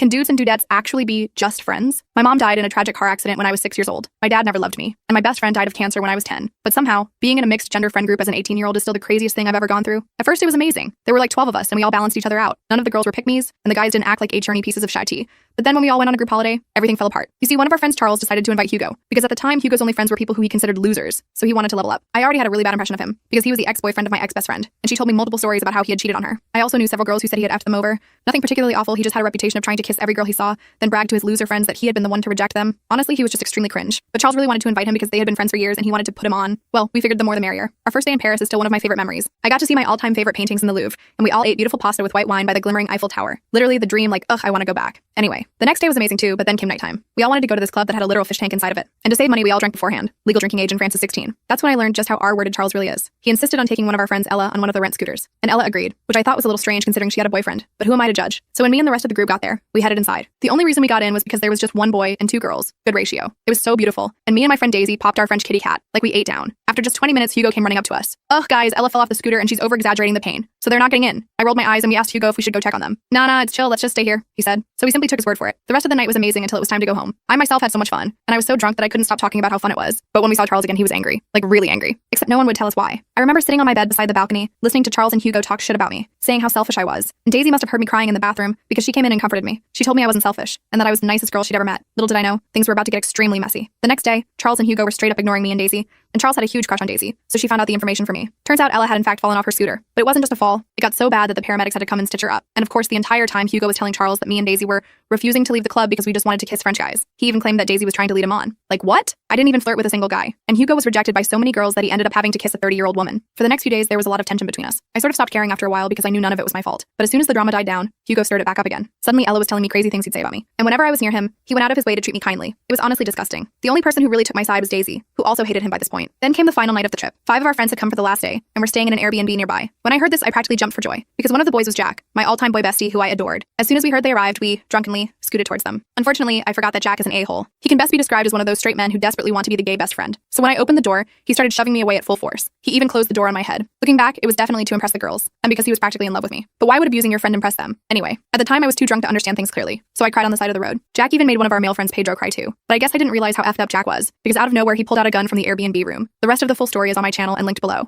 Can dudes and dudettes actually be just friends? My mom died in a tragic car accident when I was 6 years old. My dad never loved me. And my best friend died of cancer when I was 10. But somehow, being in a mixed gender friend group as an 18-year-old is still the craziest thing I've ever gone through. At first, it was amazing. There were like 12 of us, and we all balanced each other out. None of the girls were pick-me's, and the guys didn't act like H-journey pieces of shy tea. But then when we all went on a group holiday, everything fell apart. You see, one of our friends, Charles, decided to invite Hugo, because at the time, Hugo's only friends were people who he considered losers, so he wanted to level up. I already had a really bad impression of him, because he was the ex-boyfriend of my ex-best friend, and she told me multiple stories about how he had cheated on her. I also knew several girls who said he had effed them over. Nothing particularly awful, he just had a reputation of trying to kiss every girl he saw, then brag to his loser friends that he had been the one to reject them. Honestly, he was just extremely cringe. But Charles really wanted to invite him because they had been friends for years and he wanted to put him on. Well, we figured the more the merrier. Our first day in Paris is still one of my favorite memories. I got to see my all-time favorite paintings in the Louvre, and we all ate beautiful pasta with white wine by the glimmering Eiffel Tower. Literally the dream, like, ugh, I want to go back. Anyway, the next day was amazing too, but then came nighttime. We all wanted to go to this club that had a literal fish tank inside of it. And to save money, we all drank beforehand. Legal drinking age in France is 16. That's when I learned just how R-worded Charles really is. He insisted on taking one of our friends, Ella, on one of the rent scooters. And Ella agreed, which I thought was a little strange considering she had a boyfriend. But who am I to judge? So when me and the rest of the group got there, we headed inside. The only reason we got in was because there was just one boy and 2 girls. Good ratio. It was so beautiful. And me and my friend Daisy popped our French kitty cat. Like we ate down. After just 20 minutes, Hugo came running up to us. Ugh, guys, Ella fell off the scooter and she's over-exaggerating the pain. So they're not getting in. I rolled my eyes and we asked Hugo if we should go check on them. Nah, it's chill, let's just stay here, he said. So we simply took his word for it. The rest of the night was amazing until it was time to go home. I myself had so much fun, and I was so drunk that I couldn't stop talking about how fun it was. But when we saw Charles again, he was angry. Like really angry. Except no one would tell us why. I remember sitting on my bed beside the balcony, listening to Charles and Hugo talk shit about me, saying how selfish I was. And Daisy must have heard me crying in the bathroom because she came in and comforted me. She told me I wasn't selfish, and that I was the nicest girl she'd ever met. Little did I know, things were about to get extremely messy. The next day, Charles and Hugo were straight up ignoring me and Daisy, and Charles had a huge crush on Daisy, so she found out the information for me. Turns out Ella had in fact fallen off her scooter. But it wasn't just a fall. It got so bad that the paramedics had to come and stitch her up. And of course, the entire time Hugo was telling Charles that me and Daisy were refusing to leave the club because we just wanted to kiss French guys. He even claimed that Daisy was trying to lead him on. Like what? I didn't even flirt with a single guy. And Hugo was rejected by so many girls that he ended up having to kiss a 30-year-old woman. For the next few days, there was a lot of tension between us. I sort of stopped caring after a while because I knew none of it was my fault. But as soon as the drama died down, Hugo stirred it back up again. Suddenly, Ella was telling me crazy things he'd say about me. And whenever I was near him, he went out of his way to treat me kindly. It was honestly disgusting. The only person who really took my side was Daisy, who also hated him by this point. Then came the final night of the trip. 5 of our friends had come for the last day, and were staying in an Airbnb nearby. When I heard this, I practically jumped for joy, because one of the boys was Jack, my all-time boy bestie who I adored. As soon as we heard they arrived, we, drunkenly, scooted towards them. Unfortunately, I forgot that Jack is an a-hole. He can best be described as one of those straight men who desperately want to be the gay best friend. So when I opened the door, he started shoving me away at full force. He even closed the door on my head. Looking back, it was definitely to impress the girls, and because he was practically in love with me. But why would abusing your friend impress them? Anyway, at the time I was too drunk to understand things clearly, so I cried on the side of the road. Jack even made one of our male friends, Pedro, cry too. But I guess I didn't realize how effed up Jack was, because out of nowhere he pulled out a gun from the Airbnb room. The rest of the full story is on my channel and linked below.